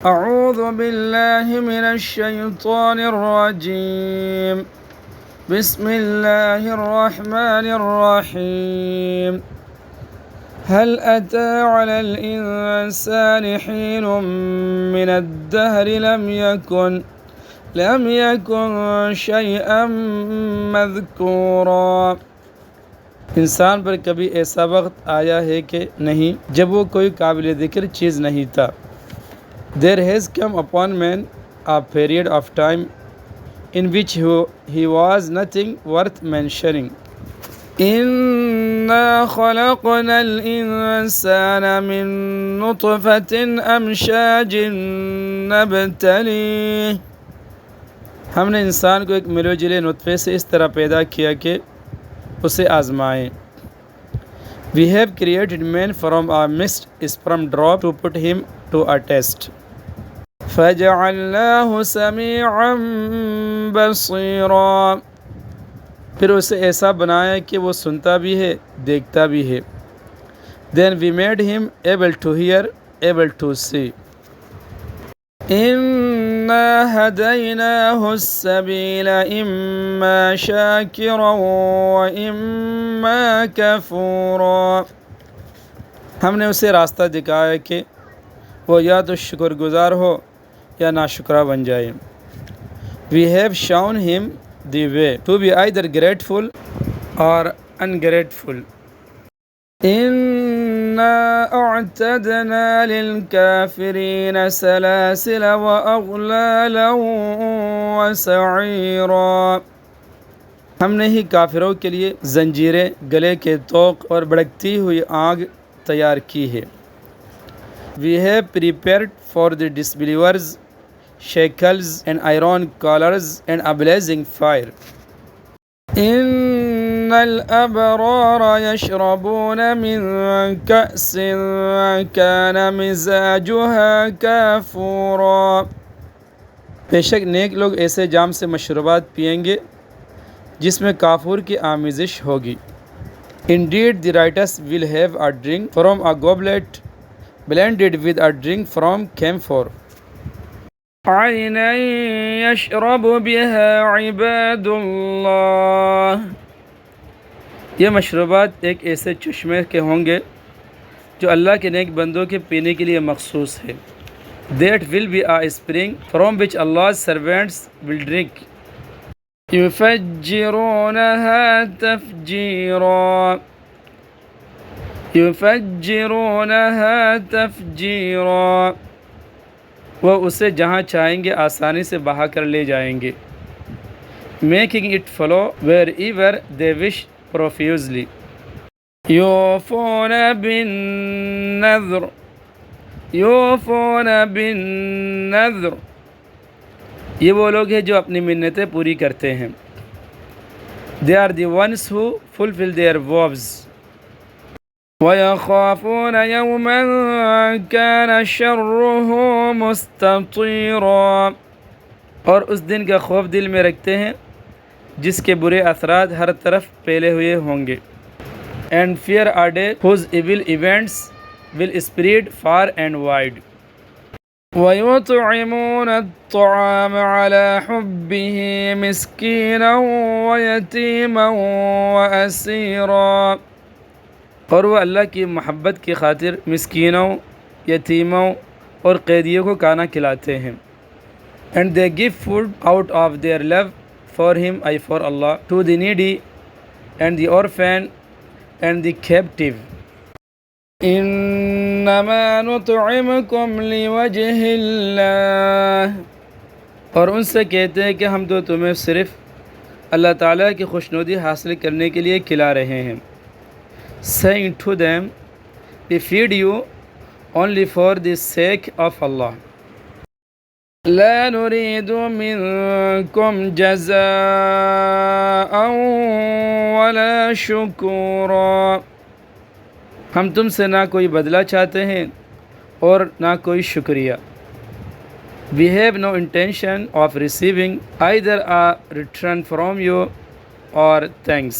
أعوذ بالله من الشيطان الرجيم. بسم الله الرحمن الرحيم. هل أتى على الإنسان حين من الدهر لم يكن شيئا مذكورا. انسان پر کبھی ایسا وقت آیا ہے کہ نہیں جب وہ کوئی قابل ذکر چیز نہیں تھا. There has come upon man a period of time in which he was nothing worth mentioning. إِنَّا خَلَقْنَا الْإِنسَانَ مِن نُطْفَةٍ أَمْشَاجٍ نَبْتَلِيهِ. ہم نے انسان کو ایک ملو جلے نطفے سے اس طرح پیدا کیا کہ اسے آزمائیں. We have created man from a mixed sperm drop to put him to a test. فَجَعَلْنَاهُ سَمِيعًا بَصِيرًا. پھر اسے ایسا بنایا کہ وہ سنتا بھی ہے دیکھتا بھی ہے. Then we made him able to hear, able to see. إِنَّا هَدَيْنَاهُ السَّبِيلَ إِمَّا شَاكِرًا وَإِمَّا كَفُورًا. ہم نے اسے راستہ دکھایا کہ وہ یا تو شکر گزار ہو یا ناشکرہ بن جائے. We have shown him the way to be either grateful or ungrateful. إِنَّا أَعْتَدْنَا لِلْكَافِرِينَ سَلَاسِلَ وَأَغْلَالًا وَسَعِيرًا. ہم نے ہی کافروں کے لیے زنجیریں گلے کے طوق اور بھڑکتی ہوئی آگ تیار کی ہے. We have prepared for the disbelievers shackles and iron collars and a blazing fire. إِنَّ الْأَبْرَارَ يَشْرَبُونَ مِن كَأْسٍ كَانَ مِزَاجُهَا كَافُورًا. بے شک نیک لوگ ایسے جام سے مشروبات پئیں گے جس میں کافور کی آمیزش ہوگی. Indeed the righteous will have a drink from a goblet blended with a drink from camphor. عَيْنًا يَشْرَبُ بِهَا عِبَادُ اللَّهِ. یہ مشروبات ایک ایسے چشمے کے ہوں گے جو اللہ کے نیک بندوں کے پینے کے لیے مخصوص ہے. That will be a spring from which Allah's servants will drink. يُفَجِّرُونَهَا تَفْجِيرًا. يُفَجِّرُونَهَا تَفْجِيرًا. وہ اسے جہاں چاہیں گے آسانی سے بہا کر لے جائیں گے. Making it flow wherever they wish profusely. يُوفُونَ بِالنَّذْرِ. يُوفُونَ بِالنَّذْرِ. یہ وہ لوگ ہیں جو اپنی منتیں پوری کرتے ہیں. They are the ones who fulfill their vows. وَيَخَافُونَ يَوْمًا كَانَ شَرُّهُ مُسْتَطِيرًا. اور اس دن کا خوف دل میں رکھتے ہیں جس کے برے اثرات ہر طرف پھیلے ہوئے ہوں گے. And fear a day whose evil events will spread far and wide. وَيُطْعِمُونَ الطَّعَامَ عَلَى حُبِّهِ مِسْكِينًا وَيَتِيمًا وَأَسِيرًا. اور وہ اللہ کی محبت کی خاطر مسکینوں یتیموں اور قیدیوں کو کھانا کھلاتے ہیں. And they give food out of their love for him, for Allah, to the needy and the orphan and the captive. إِنَّمَا نُطْعِمُكُمْ لِوَجْهِ اللَّهِ. اور ان سے کہتے ہیں کہ ہم تو تمہیں صرف اللہ تعالیٰ کی خوشنودی حاصل کرنے کے لیے کھلا رہے ہیں. Saying to them, we feed you only for the sake of Allah. لا نريد منكم جزاء ولا شكورا. ہم تم سے نہ کوئی بدلہ چاہتے ہیں اور نہ کوئی شکریہ. We have no intention of receiving either a return from you or thanks.